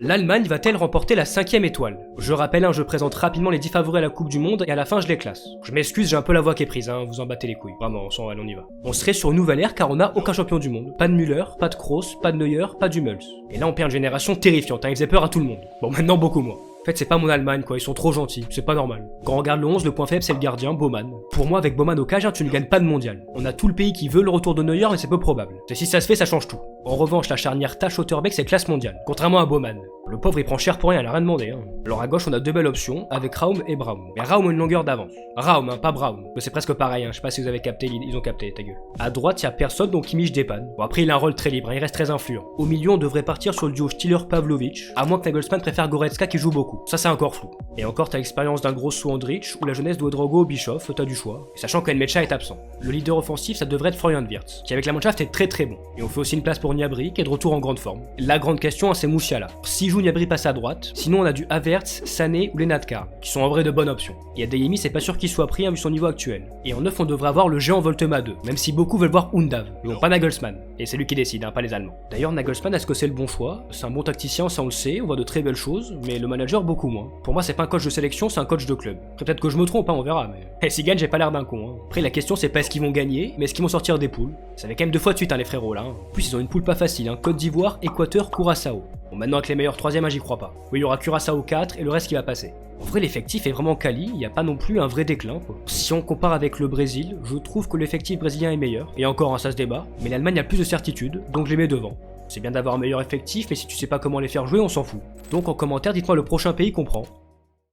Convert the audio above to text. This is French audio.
L'Allemagne va-t-elle remporter la 5e étoile? Je rappelle, je présente rapidement les 10 favoris à la Coupe du Monde et à la fin je les classe. Je m'excuse, j'ai un peu la voix qui est prise, vous en battez les couilles. Vraiment, on y va. On serait sur une nouvelle ère car on n'a aucun champion du monde. Pas de Müller, pas de Kroos, pas de Neuer, pas d'Hummels. Et là on perd une génération terrifiante, il faisait peur à tout le monde. Bon, maintenant beaucoup moins. En fait, c'est pas mon Allemagne, quoi, ils sont trop gentils, c'est pas normal. Quand on regarde le 11, le point faible c'est le gardien, Baumann. Pour moi, avec Baumann au cage, tu ne gagnes pas de mondial. On a tout le pays qui veut le retour de Neuer, mais c'est peu probable. Et si ça se fait, ça change tout. En revanche, la charnière Tah-Schotterbeck, c'est classe mondiale, contrairement à Baumann. Le pauvre il prend cher pour rien, il a rien demandé. Alors à gauche, on a deux belles options, avec Raum et Braun. Mais Raum a une longueur d'avance. Raum, pas Braun. Mais c'est presque pareil, je sais pas si vous avez capté, ils ont capté, ta gueule. À droite, y a personne, donc Kimmich dépanne. Bon, après, il a un rôle très libre, il reste très influent. Au milieu, on devrait partir sur le duo Stiller-Pavlovic, à moins que Nagelsmann préfère Goretzka qui joue beaucoup. Ça, c'est encore flou. Et encore, t'as l'expérience d'un gros Andrich ou la jeunesse d'Ouedraogo ou Bischoff, t'as du choix. Et sachant qu'Enmecha est absent. Le leader offensif, ça devrait être Florian Wirtz, qui avec la Mannschaft est très bon. Et on fait aussi une place pour Gnabry, qui est de retour en grande forme. La grande question, c'est Musiala. Si joue Gnabry passe à droite, sinon on a du Havertz, Sané ou Lenadkar, qui sont en vrai de bonnes options. Et Adeyemi, c'est pas sûr qu'il soit pris vu son niveau actuel. Et en neuf, on devrait avoir le géant Voltema 2, même si beaucoup veulent voir Undav, mais bon, pas Nagelsmann. Et c'est lui qui décide, pas les Allemands. D'ailleurs, Nagelsmann, est-ce que c'est le bon choix? C'est un bon tacticien, ça on le sait, on voit de très belles choses, mais le manager beaucoup moins. Pour moi, c'est pas un coach de sélection, c'est un coach de club. Après, peut-être que je me trompe, on verra, mais. Et s'ils gagnent, j'ai pas l'air d'un con. Après, la question, c'est pas est-ce qu'ils vont gagner, mais est-ce qu'ils vont sortir des poules. Ça fait quand même 2 fois de suite, les frérots là. En plus, ils ont une poule pas facile, Côte d'Ivoire, Équateur, Curaçao. Bon, maintenant avec les meilleurs 3ème, j'y crois pas. Oui, il y aura Curaçao 4 et le reste qui va passer. En vrai, l'effectif est vraiment quali, il n'y a pas non plus un vrai déclin, quoi. Si on compare avec le Brésil, je trouve que l'effectif brésilien est meilleur. Et encore, ça se débat, mais l'Allemagne a plus de certitude, donc je les mets devant. C'est bien d'avoir un meilleur effectif, mais si tu sais pas comment les faire jouer, on s'en fout. Donc en commentaire, dites-moi le prochain pays qu'on prend.